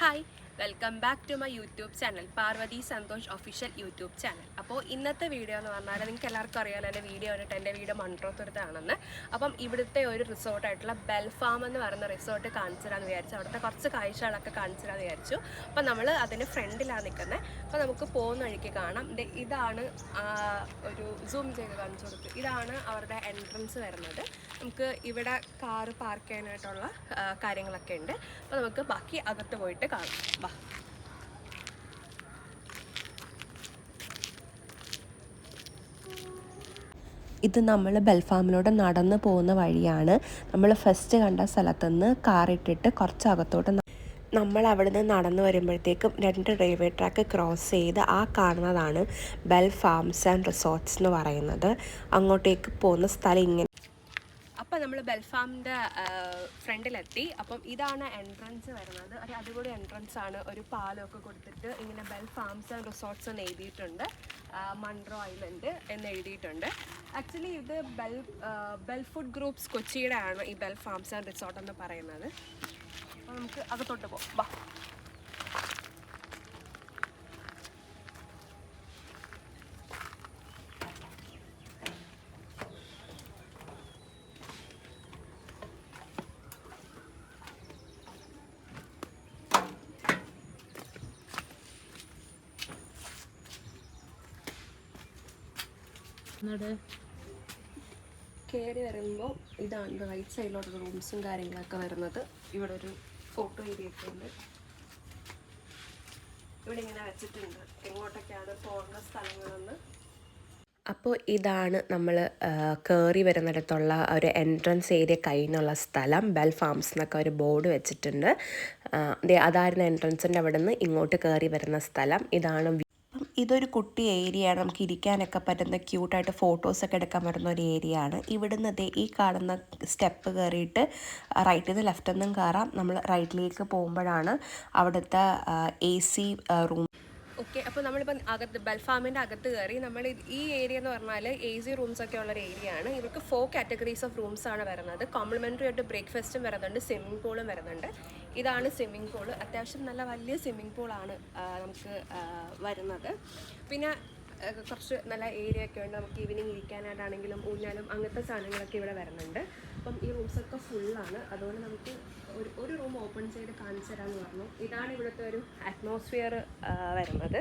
Hi, welcome back to my YouTube channel Parvathy Santhosh official YouTube channel. അപ്പോൾ ഇന്നത്തെ video എന്ന് പറഞ്ഞാൽ നിങ്ങൾക്ക് എല്ലാവർക്കും അറിയാലോ എൻ്റെ വീഡിയോ കണ്ടിട്ട് എൻ്റെ വീട് മൺട്രോത്തുരത്താണെന്ന്. അപ്പം ഇവിടുത്തെ ഒരു റിസോർട്ടായിട്ടുള്ള ബെൽഫാം എന്ന് പറയുന്ന റിസോർട്ട് കാണിച്ചു തരാമെന്ന് വിചാരിച്ചു. അവിടുത്തെ കുറച്ച് കാഴ്ചകളൊക്കെ കാണിച്ചു തരാമെന്ന് വിചാരിച്ചു. അപ്പോൾ നമ്മൾ അതിൻ്റെ ഫ്രണ്ടിലാണ് നിൽക്കുന്നത്. അപ്പോൾ നമുക്ക് പോകുന്ന വഴിക്ക് കാണാം. ഇതാണ് ഒരു സൂം ചെയ്ത് കാണിച്ചു കൊടുത്തു. ഇതാണ് അവരുടെ എൻട്രൻസ് വരുന്നത്. നമുക്ക് ഇവിടെ കാറ് പാർക്ക് ചെയ്യാനായിട്ടുള്ള കാര്യങ്ങളൊക്കെ ഉണ്ട്. അപ്പോൾ നമുക്ക് ബാക്കി അകത്ത് പോയിട്ട് കാണാം. വാ. ഇത് നമ്മൾ ബെൽഫാമിലൂടെ നടന്നു പോകുന്ന വഴിയാണ്. നമ്മൾ ഫസ്റ്റ് കണ്ട സ്ഥലത്തുനിന്ന് കാറിട്ടിട്ട് കുറച്ച് അകത്തോട്ട് നമ്മൾ അവിടെ നിന്ന് നടന്നു വരുമ്പോഴത്തേക്കും 2 റെയിൽവേ ട്രാക്ക് ക്രോസ് ചെയ്ത് ആ കാണുന്നതാണ് ബെൽ ഫാംസ് ആൻഡ് റിസോർട്ട്സ് എന്ന് പറയുന്നത്. അങ്ങോട്ടേക്ക് പോകുന്ന സ്ഥലം ഇങ്ങനെ. അപ്പോൾ നമ്മൾ ബെൽഫാമിൻ്റെ ഫ്രണ്ടിലെത്തി. അപ്പം ഇതാണ് എൻട്രൻസ് വരുന്നത്. ഒരു അടിപൊളി എൻട്രൻസ് ആണ്. ഒരു പാലമൊക്കെ കൊടുത്തിട്ട് ഇങ്ങനെ ബെൽ ഫാംസ് ആൻഡ് റിസോർട്ട്സ് എന്ന് എഴുതിയിട്ടുണ്ട്. മൺട്രോ ഐലൻഡ് എന്ന് എഴുതിയിട്ടുണ്ട്. ആക്ച്വലി ഇത് ബെൽ ഫുഡ് ഗ്രൂപ്പ്സ് കൊച്ചിയുടെ ആണ് ഈ ബെൽ ഫാംസ് ആൻഡ് റിസോർട്ട് എന്ന് പറയുന്നത്. അപ്പോൾ നമുക്ക് അകത്തോട്ട് പോകാം. ബാ. കയറി വരുമ്പോൾ ഇതാണ് റൈറ്റ് സൈഡിലോട്ട് റൂംസും കാര്യങ്ങളൊക്കെ വരുന്നത്. ഇവിടെ ഒരു ഫോട്ടോ ഏരിയൊക്കെ ഉണ്ട്. ഇവിടെ ഇങ്ങനെ വെച്ചിട്ടുണ്ട് എങ്ങോട്ടൊക്കെയാണ് പോകുന്ന സ്ഥലങ്ങളെന്ന്. അപ്പോൾ ഇതാണ് നമ്മൾ കയറി വരുന്നിടത്തുള്ള ഒരു എൻട്രൻസ് ഏരിയ കഴിഞ്ഞുള്ള സ്ഥലം. ബെൽ ഫാംസ് എന്നൊക്കെ ഒരു ബോർഡ് വെച്ചിട്ടുണ്ട്. അതായിരുന്നു എൻട്രൻസിൻ്റെ അവിടെ നിന്ന് ഇങ്ങോട്ട് കയറി വരുന്ന സ്ഥലം. ഇതാണ്. ഇതൊരു കുട്ടി ഏരിയയാണ്. നമുക്ക് ഇരിക്കാനൊക്കെ പറ്റുന്ന ക്യൂട്ടായിട്ട് ഫോട്ടോസൊക്കെ എടുക്കാൻ പറ്റുന്ന ഒരു ഏരിയ ആണ്. ഇവിടുന്ന് ഈ കാണുന്ന സ്റ്റെപ്പ് കയറിയിട്ട് റൈറ്റിൽ നിന്ന് ലെഫ്റ്റിൽ നിന്നും കയറാം. നമ്മൾ റൈറ്റിലേക്ക് പോകുമ്പോഴാണ് അവിടുത്തെ AC റൂം. ഓക്കെ, അപ്പോൾ നമ്മളിപ്പം ബെൽഫാമിൻ്റെ അകത്ത് കയറി. നമ്മൾ ഈ ഏരിയ എന്ന് പറഞ്ഞാൽ AC റൂംസൊക്കെ ഉള്ളൊരു ഏരിയ ആണ്. ഇവർക്ക് 4 കാറ്റഗറീസ് ഓഫ് റൂംസ് ആണ് വരുന്നത്. കോംപ്ലിമെൻ്ററി ആയിട്ട് ബ്രേക്ക്ഫാസ്റ്റും വരുന്നുണ്ട്, സ്വിമ്മിംഗ് പൂളും വരുന്നുണ്ട്. ഇതാണ് സ്വിമ്മിംഗ് പൂള്. അത്യാവശ്യം നല്ല വലിയ സ്വിമ്മിംഗ് പൂളാണ് നമുക്ക് വരുന്നത്. പിന്നെ കുറച്ച് നല്ല ഏരിയ ഒക്കെ ഉണ്ട്. നമുക്ക് ഈവനിങ് ഇരിക്കാനായിട്ടാണെങ്കിലും ഊഞ്ഞാലും അങ്ങനത്തെ സാധനങ്ങളൊക്കെ ഇവിടെ വരുന്നുണ്ട്. അപ്പം ഈ റൂംസൊക്കെ ഫുള്ളാണ്. അതുകൊണ്ട് നമുക്ക് ഒരു റൂം ഓപ്പൺ ചെയ്ത് കാണിച്ചു തരാമെന്ന് പറഞ്ഞു. ഇതാണ് ഇവിടുത്തെ ഒരു അറ്റ്മോസ്ഫിയർ വരുന്നത്.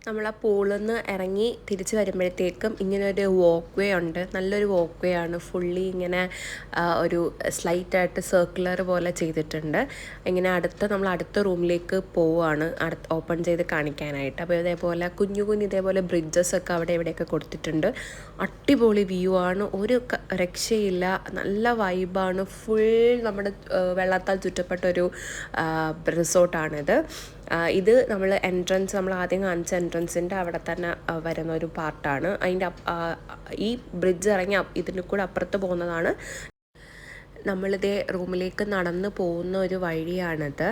നമ്മൾ ആ പൂളിൽ നിന്ന് ഇറങ്ങി തിരിച്ച് വരുമ്പോഴത്തേക്കും ഇങ്ങനൊരു വാക്ക് വേ ഉണ്ട്. നല്ലൊരു വാക്ക് വേ ആണ്. ഫുള്ളി ഇങ്ങനെ ഒരു സ്ലൈറ്റായിട്ട് സർക്കുലർ പോലെ ചെയ്തിട്ടുണ്ട്. ഇങ്ങനെ നമ്മൾ അടുത്ത റൂമിലേക്ക് പോവുകയാണ് ഓപ്പൺ ചെയ്ത് കാണിക്കാനായിട്ട്. അപ്പോൾ ഇതേപോലെ കുഞ്ഞു ഇതേപോലെ ബ്രിഡ്ജസ് ഒക്കെ അവിടെ ഇവിടെയൊക്കെ കൊടുത്തിട്ടുണ്ട്. അടിപൊളി വ്യൂ ആണ്. ഒരു രക്ഷയില്ല. നല്ല വൈബാണ്. ഫുൾ നമ്മുടെ വെള്ളത്താൽ ചുറ്റപ്പെട്ടൊരു റിസോർട്ടാണിത്. ഇത് നമ്മൾ ആദ്യം കാണിച്ച എൻട്രൻസിൻ്റെ അവിടെ തന്നെ വരുന്ന ഒരു പാർട്ടാണ്. അതിൻ്റെ ഈ ബ്രിഡ്ജ് ഇറങ്ങി ഇതിൻ്റെ കൂടെ അപ്പുറത്ത് പോകുന്നതാണ്. നമ്മളിതേ റൂമിലേക്ക് നടന്ന് പോകുന്ന ഒരു വഴിയാണിത്.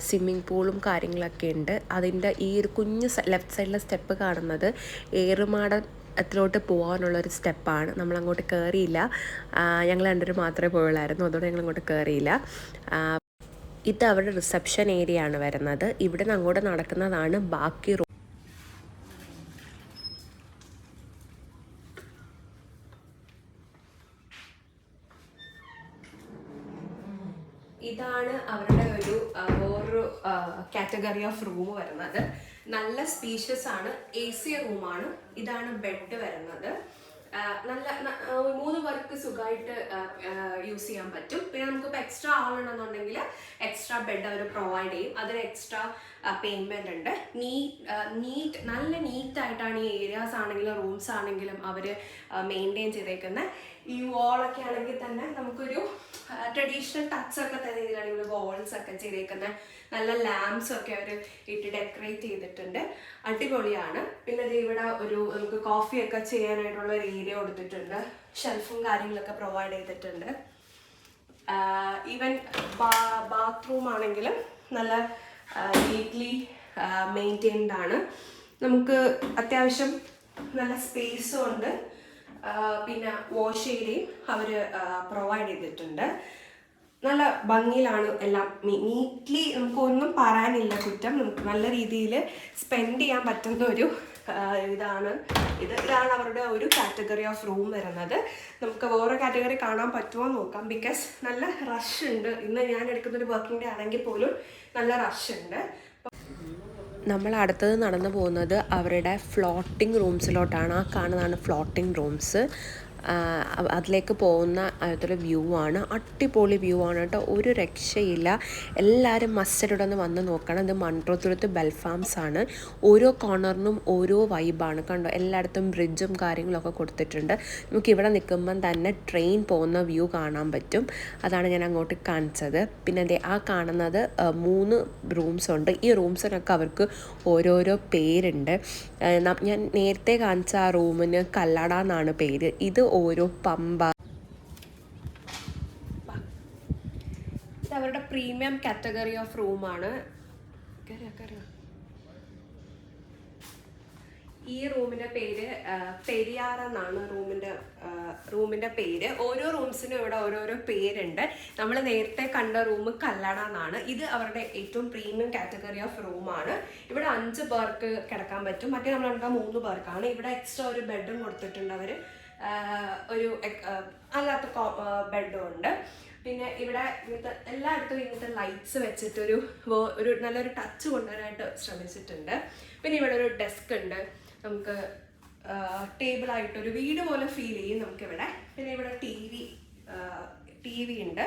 സ്വിമ്മിംഗ് പൂളും കാര്യങ്ങളൊക്കെ ഉണ്ട്. അതിൻ്റെ ഈ ഒരു കുഞ്ഞ് ലെഫ്റ്റ് സൈഡിലെ സ്റ്റെപ്പ് കാണുന്നത് ഏറുമാടത്തിലോട്ട് പോകാനുള്ളൊരു സ്റ്റെപ്പാണ്. നമ്മളങ്ങോട്ട് കയറിയില്ല. ഞങ്ങൾ രണ്ടുപേരും മാത്രമേ പോയുള്ളായിരുന്നു. അതുകൊണ്ട് ഞങ്ങളങ്ങോട്ട് കയറിയില്ല. ഇത് അവരുടെ റിസപ്ഷൻ ഏരിയ ആണ് വരുന്നത്. ഇവിടെ നിന്ന് അങ്ങോട്ട് നടക്കുന്നതാണ് ബാക്കി റൂം. ഇതാണ് അവരുടെ ഒരു വേറൊരു കാറ്റഗറി ഓഫ് റൂം വരുന്നത്. നല്ല സ്പീഷ്യസ് ആണ്. AC റൂമാണ്. ഇതാണ് ബെഡ് വരുന്നത്. നല്ല 3 പേർക്ക് സുഖമായിട്ട് യൂസ് ചെയ്യാൻ പറ്റും. പിന്നെ നമുക്കിപ്പോൾ എക്സ്ട്രാ ആളുണ്ടെന്നുണ്ടെങ്കിൽ എക്സ്ട്രാ ബെഡ് അവർ പ്രൊവൈഡ് ചെയ്യും. അതിന് എക്സ്ട്രാ പേയ്മെൻ്റ് ഉണ്ട്. നല്ല നീറ്റായിട്ടാണ് ഈ ഏരിയാസ് ആണെങ്കിലും റൂംസ് ആണെങ്കിലും അവർ മെയിൻറ്റെയിൻ ചെയ്തേക്കുന്നത്. ഈ വാളൊക്കെ ആണെങ്കിൽ തന്നെ നമുക്കൊരു ട്രഡീഷണൽ ടച്ചൊക്കെ തന്നെ രീതിയിലാണ് ഇവിടെ വാൾസ് ഒക്കെ ചെയ്തേക്കുന്നത്. നല്ല ലാംപ്സ് ഒക്കെ അവർ ഇട്ട് ഡെക്കറേറ്റ് ചെയ്തിട്ടുണ്ട്. അടിപൊളിയാണ്. പിന്നെ ഇവിടെ നമുക്ക് കോഫിയൊക്കെ ചെയ്യാനായിട്ടുള്ള ഒരു ഏരിയ കൊടുത്തിട്ടുണ്ട്. ഷെൽഫും കാര്യങ്ങളൊക്കെ പ്രൊവൈഡ് ചെയ്തിട്ടുണ്ട്. ഈവൻ ബാത്റൂം ആണെങ്കിലും നല്ല നീറ്റ്ലി മെയിൻറ്റെയിൻഡ് ആണ്. നമുക്ക് അത്യാവശ്യം നല്ല സ്പേസും ഉണ്ട്. പിന്നെ വാഷ് ഏരിയയും അവർ പ്രൊവൈഡ് ചെയ്തിട്ടുണ്ട്. നല്ല ഭംഗിയിലാണ് എല്ലാം, നീറ്റ്ലി നമുക്ക് ഒന്നും പറയാനില്ല കുറ്റം. നമുക്ക് നല്ല രീതിയിൽ സ്പെൻഡ് ചെയ്യാൻ പറ്റുന്ന ഒരു ഇതാണ് അവരുടെ ഒരു കാറ്റഗറി ഓഫ് റൂം വരുന്നത്. നമുക്ക് വേറെ കാറ്റഗറി കാണാൻ പറ്റുമോ നോക്കാം, ബിക്കോസ് നല്ല റഷ് ഉണ്ട്. ഇന്ന് ഞാൻ എടുക്കുന്നൊരു വർക്കിംഗ് ഡേ ആണെങ്കിൽ പോലും നല്ല റഷ് ഉണ്ട്. നമ്മൾ അടുത്തത് നടന്നു പോകുന്നത് അവരുടെ ഫ്ലോട്ടിംഗ് റൂംസിലോട്ടാണ്. ആ കാണുന്നതാണ് ഫ്ലോട്ടിംഗ് റൂംസ്. അതിലേക്ക് പോകുന്ന അതൊരു വ്യൂ ആണ്. അടിപൊളി വ്യൂ ആണ് കേട്ടോ, ഒരു രക്ഷയില്ല. എല്ലാവരും മസ്റ്റഡ് ഒന്ന് വന്ന് നോക്കണം. ഇത് മൺട്രോത്തുരുത്ത് ബെൽഫാംസ് ആണ്. ഓരോ കോർണറിനും ഓരോ വൈബാണ് കണ്ടോ. എല്ലായിടത്തും ബ്രിഡ്ജും കാര്യങ്ങളൊക്കെ കൊടുത്തിട്ടുണ്ട്. നമുക്ക് ഇവിടെ നിൽക്കുമ്പം തന്നെ ട്രെയിൻ പോകുന്ന വ്യൂ കാണാൻ പറ്റും. അതാണ് ഞാൻ അങ്ങോട്ട് കാണിച്ചത്. പിന്നെ അതെ ആ കാണുന്നത് 3 റൂംസ് ഉണ്ട്. ഈ റൂംസിനൊക്കെ അവർക്ക് ഓരോരോ പേരുണ്ട്. ഞാൻ നേരത്തെ കാണിച്ച ആ റൂമിന് കല്ലട എന്നാണ് പേര്. ഇത് ഓരോ പമ്പ. ഇത് അവരുടെ പ്രീമിയം കാറ്റഗറി ഓഫ് റൂമാണ്. ഈ റൂമിൻ്റെ പേര് പെരിയാർ എന്നാണ് റൂമിൻ്റെ പേര്. ഓരോ റൂംസിനും ഇവിടെ ഓരോരോ പേരുണ്ട്. നമ്മൾ നേരത്തെ കണ്ട റൂം കല്ലട എന്നാണ്. ഇത് അവരുടെ ഏറ്റവും പ്രീമിയം കാറ്റഗറി ഓഫ് റൂമാണ്. ഇവിടെ 5 പേർക്ക് കിടക്കാൻ പറ്റും. മറ്റേ നമ്മൾ കണ്ട 3 പേർക്കാണ്. ഇവിടെ എക്സ്ട്രാ ഒരു ബെഡും കൊടുത്തിട്ടുണ്ട് അവർ. ഒരു അല്ലാത്ത ബെഡും ഉണ്ട്. പിന്നെ ഇവിടെ ഇങ്ങനത്തെ എല്ലായിടത്തും ഇങ്ങനത്തെ ലൈറ്റ്സ് വെച്ചിട്ടൊരു നല്ലൊരു ടച്ച് കൊണ്ടുവരാനായിട്ട് ശ്രമിച്ചിട്ടുണ്ട്. പിന്നെ ഇവിടെ ഒരു ഡെസ്ക് ഉണ്ട്. നമുക്ക് ടേബിളായിട്ടൊരു വീട് പോലെ ഫീൽ ചെയ്യും നമുക്കിവിടെ. പിന്നെ ഇവിടെ ടി വി ഉണ്ട്.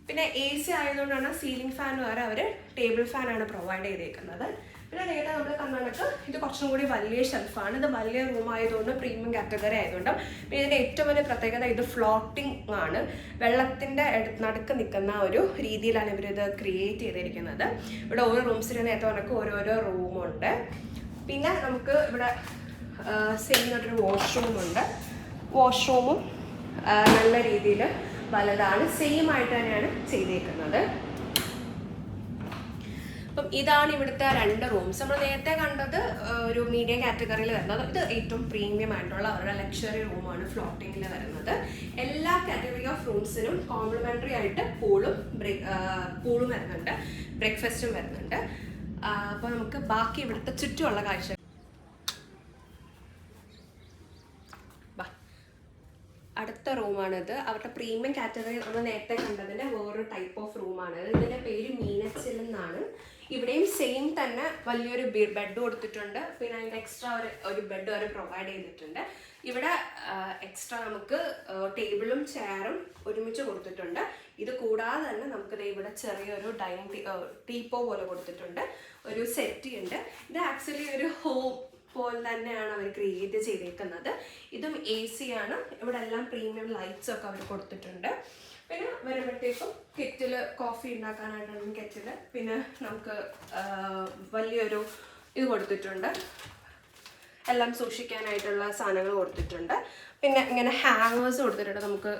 പിന്നെ AC ആയതുകൊണ്ടാണ് സീലിംഗ് ഫാൻ വരെ അവർ ടേബിൾ ഫാനാണ് പ്രൊവൈഡ് ചെയ്തേക്കുന്നത്. പിന്നെ നേരത്തെ നമ്മൾ കണ്ണടക്ക് ഇത് കുറച്ചും കൂടി വലിയ ഷെൽഫാണ്. ഇത് വലിയ റൂം ആയതുകൊണ്ട് പ്രീമിയം കാറ്റഗറി ആയതുകൊണ്ട്. പിന്നെ ഇതിൻ്റെ ഏറ്റവും വലിയ പ്രത്യേകത ഇത് ഫ്ലോട്ടിംഗ് ആണ്. വെള്ളത്തിൻ്റെ നടുക്ക് നിൽക്കുന്ന ഒരു രീതിയിലാണ് ഇവരിത് ക്രിയേറ്റ് ചെയ്തിരിക്കുന്നത്. ഇവിടെ ഓരോ റൂംസിന് നേരത്തെ കണക്ക് ഓരോരോ റൂമുണ്ട്. പിന്നെ നമുക്ക് ഇവിടെ സെയിമായിട്ടൊരു വാഷ്റൂമുണ്ട്. വാഷ്റൂമും നല്ല രീതിയിൽ വലുതാണ്. സെയിം ആയിട്ട് തന്നെയാണ് ചെയ്തേക്കുന്നത്. അപ്പം ഇതാണ് ഇവിടുത്തെ 2 റൂംസ്. നമ്മൾ നേരത്തെ കണ്ടത് ഒരു മീഡിയം കാറ്റഗറിയിൽ വരുന്നത്. ഇത് ഏറ്റവും പ്രീമിയം ആയിട്ടുള്ള അവരുടെ ലക്ഷറി റൂമാണ് ഫ്ലോട്ടിങ്ങിൽ വരുന്നത്. എല്ലാ കാറ്റഗറി ഓഫ് റൂംസിനും കോംപ്ലിമെൻ്ററി ആയിട്ട് പൂളും വരുന്നുണ്ട്, ബ്രേക്ക്ഫാസ്റ്റും വരുന്നുണ്ട്. അപ്പോൾ നമുക്ക് ബാക്കി ഇവിടുത്തെ ചുറ്റുമുള്ള കാഴ്ച. അടുത്ത റൂമാണിത്. അവരുടെ പ്രീമിയം കാറ്റഗറി നമ്മൾ നേരത്തെ കണ്ടതിൻ്റെ വേറൊരു ടൈപ്പ് ഓഫ് റൂമാണിത്. ഇതിൻ്റെ പേര് മീനച്ചിൽ എന്നാണ്. ഇവിടെയും സെയിം തന്നെ വലിയൊരു ബെഡ് കൊടുത്തിട്ടുണ്ട്. പിന്നെ അതിൻ്റെ എക്സ്ട്രാ ഒരു ബെഡ് വരെ പ്രൊവൈഡ് ചെയ്തിട്ടുണ്ട്. ഇവിടെ എക്സ്ട്രാ നമുക്ക് ടേബിളും ചെയറും ഒരുമിച്ച് കൊടുത്തിട്ടുണ്ട്. ഇത് കൂടാതെ തന്നെ നമുക്കിത് ഇവിടെ ചെറിയൊരു ടീപ്പോ പോലെ കൊടുത്തിട്ടുണ്ട്. ഒരു സെറ്റി ഉണ്ട്. ഇത് ആക്ച്വലി ഒരു ഹോം പോലെ തന്നെയാണ് അവർ ക്രിയേറ്റ് ചെയ്തേക്കുന്നത്. ഇതും AC ആണ്. ഇവിടെ എല്ലാം പ്രീമിയം ലൈറ്റ്സ് ഒക്കെ അവർ കൊടുത്തിട്ടുണ്ട്. പിന്നെ വരുമ്പോഴത്തേക്കും കെറ്റിൽ, കോഫി ഉണ്ടാക്കാനായിട്ടാണ് കെറ്റിൽ. പിന്നെ നമുക്ക് വലിയൊരു ഇത് കൊടുത്തിട്ടുണ്ട്, എല്ലാം സൂക്ഷിക്കാനായിട്ടുള്ള സാധനങ്ങൾ കൊടുത്തിട്ടുണ്ട്. പിന്നെ ഇങ്ങനെ ഹാങ്ങേഴ്സ് കൊടുത്തിട്ടുണ്ട് നമുക്ക്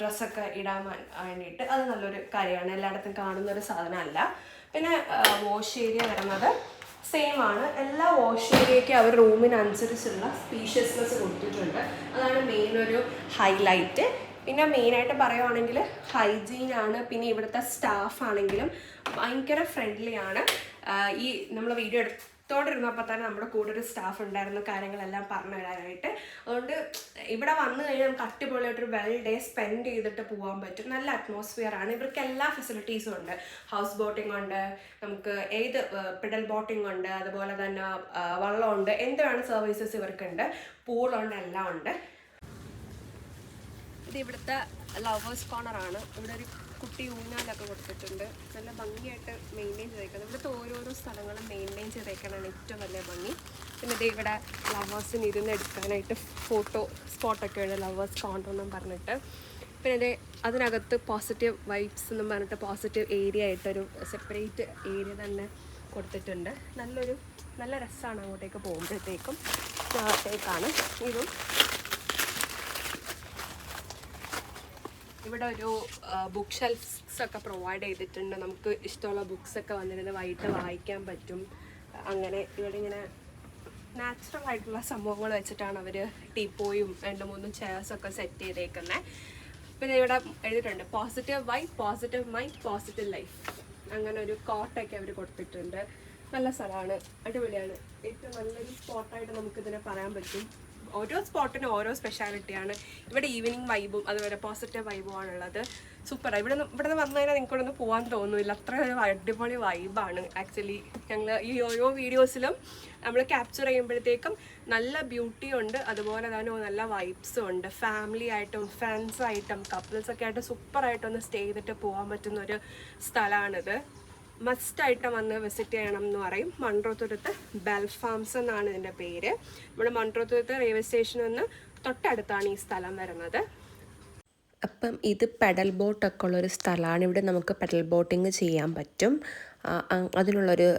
ഡ്രസ്സൊക്കെ ഇടാൻ വേണ്ടിയിട്ട്. അത് നല്ലൊരു കാര്യമാണ്, എല്ലായിടത്തും കാണുന്നൊരു സാധനമല്ല. പിന്നെ വാഷ് ഏരിയ വരുന്നത് സെയിം ആണ്. എല്ലാ വാഷ് ഏരിയയ്ക്ക് അവർ റൂമിനനുസരിച്ചുള്ള സ്പീഷ്യസ്നെസ് കൊടുത്തിട്ടുണ്ട്. അതാണ് മെയിൻ ഒരു ഹൈലൈറ്റ്. പിന്നെ മെയിനായിട്ട് പറയുവാണെങ്കിൽ ഹൈജീനാണ്. പിന്നെ ഇവിടുത്തെ സ്റ്റാഫ് ആണെങ്കിലും ഭയങ്കര ഫ്രണ്ട്ലി ആണ്. ഈ നമ്മൾ വീഡിയോ എടുത്തോണ്ടിരുന്നപ്പോൾ തന്നെ നമ്മുടെ കൂടെ ഒരു സ്റ്റാഫ് ഉണ്ടായിരുന്ന കാര്യങ്ങളെല്ലാം പറഞ്ഞു തരാനായിട്ട്. അതുകൊണ്ട് ഇവിടെ വന്നു കഴിഞ്ഞാൽ നമുക്ക് അടിപൊളിയായിട്ടൊരു ഡേ സ്പെൻഡ് ചെയ്തിട്ട് പോകാൻ പറ്റും. നല്ല അറ്റ്മോസ്ഫിയർ ആണ്. ഇവർക്ക് എല്ലാ ഫെസിലിറ്റീസും ഉണ്ട്. ഹൗസ് ബോട്ടിംഗ് ഉണ്ട്, നമുക്ക് ഏത് പെഡൽ ബോട്ടിംഗ് ഉണ്ട്, അതുപോലെ തന്നെ വള്ളമുണ്ട്, എന്ത് വേണം സർവീസസ് ഇവർക്കുണ്ട്, പൂളുണ്ട്, എല്ലാം ഉണ്ട്. ഇത് ഇവിടുത്തെ ലവേഴ്സ് കോർണറാണ്. ഇവിടെ ഒരു കുട്ടി ഊഞ്ഞാലൊക്കെ കൊടുത്തിട്ടുണ്ട്. നല്ല ഭംഗിയായിട്ട് മെയിൻറ്റെയിൻ ചെയ്തേക്കുന്നത്. ഇവിടുത്തെ ഓരോരോ സ്ഥലങ്ങളും മെയിൻറ്റെയിൻ ചെയ്തേക്കാനാണ് ഏറ്റവും വലിയ ഭംഗി. പിന്നെ ഇത് ഇവിടെ ലവേഴ്സിന് ഇരുന്ന് എടുക്കാനായിട്ട് ഫോട്ടോ സ്പോട്ടൊക്കെ ഉണ്ട്, ലവേഴ്സ് കോർണർ എന്നും പറഞ്ഞിട്ട്. പിന്നെ ഇത് അതിനകത്ത് പോസിറ്റീവ് വൈബ്സ് എന്നും പറഞ്ഞിട്ട് പോസിറ്റീവ് ഏരിയ ആയിട്ടൊരു സെപ്പറേറ്റ് ഏരിയ തന്നെ കൊടുത്തിട്ടുണ്ട്. നല്ല രസമാണ് അങ്ങോട്ടേക്ക് പോകുമ്പോഴത്തേക്കും. ാണ് ഇതും. ഇവിടെ ഒരു ബുക്ക് ഷെൽഫ്സ് ഒക്കെ പ്രൊവൈഡ് ചെയ്തിട്ടുണ്ട്. നമുക്ക് ഇഷ്ടമുള്ള ബുക്സൊക്കെ വന്നിരുന്ന് വൈകിട്ട് വായിക്കാൻ പറ്റും. അങ്ങനെ ഇവിടെ ഇങ്ങനെ നാച്ചുറൽ ആയിട്ടുള്ള സംഭവങ്ങൾ വെച്ചിട്ടാണ് അവർ ടീപ്പോയും 2-3 ചെയർസൊക്കെ സെറ്റ് ചെയ്തേക്കുന്നത്. പിന്നെ ഇവിടെ എഴുതിയിട്ടുണ്ട് positive vibe, positive mind, positive life. അങ്ങനെ ഒരു കോട്ടൊക്കെ അവർ കൊടുത്തിട്ടുണ്ട്. നല്ല സ്ഥലമാണ്, അടിപൊളിയാണ്. ഏറ്റവും നല്ലൊരു സ്പോട്ടായിട്ട് നമുക്കിതിനെ പറയാൻ പറ്റും. ഓരോ സ്പോട്ടിനും ഓരോ സ്പെഷ്യാലിറ്റിയാണ്. ഇവിടെ ഈവനിങ് വൈബും അതുപോലെ പോസിറ്റീവ് വൈബും ആണുള്ളത്. സൂപ്പറാണ്. ഇവിടെ നിന്ന് വന്നു കഴിഞ്ഞാൽ നിങ്ങൾക്കൊന്ന് പോകാൻ തോന്നില്ല, അത്ര ഒരു അടിപൊളി വൈബാണ്. ആക്ച്വലി ഞങ്ങൾ ഈ ഓരോ വീഡിയോസിലും നമ്മൾ ക്യാപ്ചർ ചെയ്യുമ്പോഴത്തേക്കും നല്ല ബ്യൂട്ടി ഉണ്ട്, അതുപോലെ തന്നെ നല്ല വൈബ്സും ഉണ്ട്. ഫാമിലി ആയിട്ടും ഫ്രണ്ട്സായിട്ടും കപ്പിൾസൊക്കെ ആയിട്ട് സൂപ്പറായിട്ടൊന്ന് സ്റ്റേ ചെയ്തിട്ട് പോകാൻ പറ്റുന്നൊരു സ്ഥലമാണിത്. മസ്റ്റായിട്ട് വന്ന് വിസിറ്റ് ചെയ്യണം എന്ന് പറയും. മൺട്രോത്തുരുത്ത് ബെൽ ഫാംസ് എന്നാണ് ഇതിൻ്റെ പേര്. നമ്മുടെ മൺട്രോത്തുരുത്ത് റെയിൽവേ സ്റ്റേഷനിൽ നിന്ന് തൊട്ടടുത്താണ് ഈ സ്ഥലം വരുന്നത്. അപ്പം ഇത് പെഡൽ ബോട്ടൊക്കെ ഉള്ളൊരു സ്ഥലമാണ്. ഇവിടെ നമുക്ക് പെഡൽ ബോട്ടിങ് ചെയ്യാൻ പറ്റും. അതിനുള്ളൊരു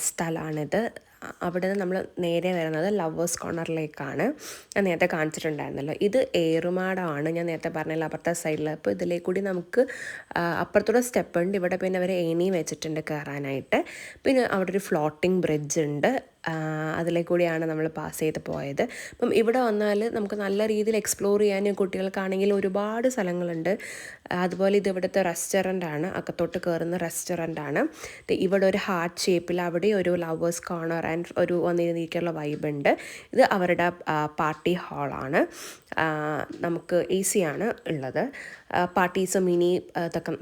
സ്ഥലമാണിത്. അവിടെ നിന്ന് നമ്മൾ നേരെ വരുന്നത് ലവേഴ്സ് കോർണറിലേക്കാണ്. ഞാൻ നേരത്തെ കാണിച്ചിട്ടുണ്ടായിരുന്നല്ലോ. ഇത് ഏറുമാടമാണ്, ഞാൻ നേരത്തെ പറഞ്ഞല്ലോ, അപ്പുറത്തെ സൈഡിൽ. അപ്പോൾ ഇതിലേക്ക് കൂടി നമുക്ക് അപ്പുറത്തൂടെ സ്റ്റെപ്പ് ഉണ്ട്. ഇവിടെ പിന്നെ അവർ ഏണി വെച്ചിട്ടുണ്ട് കയറാനായിട്ട്. പിന്നെ അവിടെ ഒരു ഫ്ലോട്ടിംഗ് ബ്രിഡ്ജ് ഉണ്ട്, അതിലേക്ക് കൂടിയാണ് നമ്മൾ പാസ് ചെയ്ത് പോയത്. അപ്പം ഇവിടെ വന്നാൽ നമുക്ക് നല്ല രീതിയിൽ എക്സ്പ്ലോർ ചെയ്യാൻ കുട്ടികൾക്കാണെങ്കിൽ ഒരുപാട് സ്ഥലങ്ങളുണ്ട്. അതുപോലെ ഇത് ഇവിടുത്തെ റെസ്റ്റോറൻ്റാണ്, അകത്തോട്ട് കയറുന്ന റെസ്റ്റോറൻ്റാണ്. ഇവിടെ ഒരു ഹാർട്ട് ഷേപ്പിൽ അവിടെ ഒരു ലവേഴ്സ് കോർണർ ആൻഡ് ഒരു വന്നിരിക്കാനുള്ള വൈബുണ്ട്. ഇത് അവരുടെ പാർട്ടി ഹാളാണ്. നമുക്ക് AC ആണ് ഉള്ളത്. പാർട്ടീസും മിനി ഇതൊക്കെ.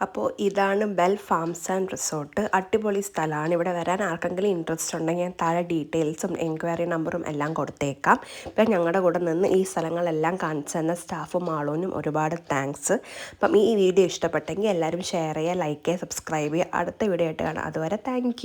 അപ്പോൾ ഇതാണ് ബെൽ ഫാംസ് ആൻഡ് റിസോർട്ട്. അടിപൊളി സ്ഥലമാണ്. ഇവിടെ വരാൻ ആർക്കെങ്കിലും ഇൻട്രസ്റ്റ് ഉണ്ടെങ്കിൽ ഞാൻ താഴെ ഡീറ്റെയിൽസും എൻക്വയറി നമ്പറും എല്ലാം കൊടുത്തേക്കാം. ഇപ്പം ഞങ്ങളുടെ കൂടെ നിന്ന് ഈ സ്ഥലങ്ങളെല്ലാം കാണിച്ചു തന്ന സ്റ്റാഫും ആളൂനും ഒരുപാട് താങ്ക്സ്. അപ്പം ഈ വീഡിയോ ഇഷ്ടപ്പെട്ടെങ്കിൽ എല്ലാവരും ഷെയർ ചെയ്യുക, ലൈക്ക് ചെയ്യുക, സബ്സ്ക്രൈബ് ചെയ്യുക. അടുത്ത വീഡിയോ ആയിട്ട് കാണാം. അതുവരെ താങ്ക്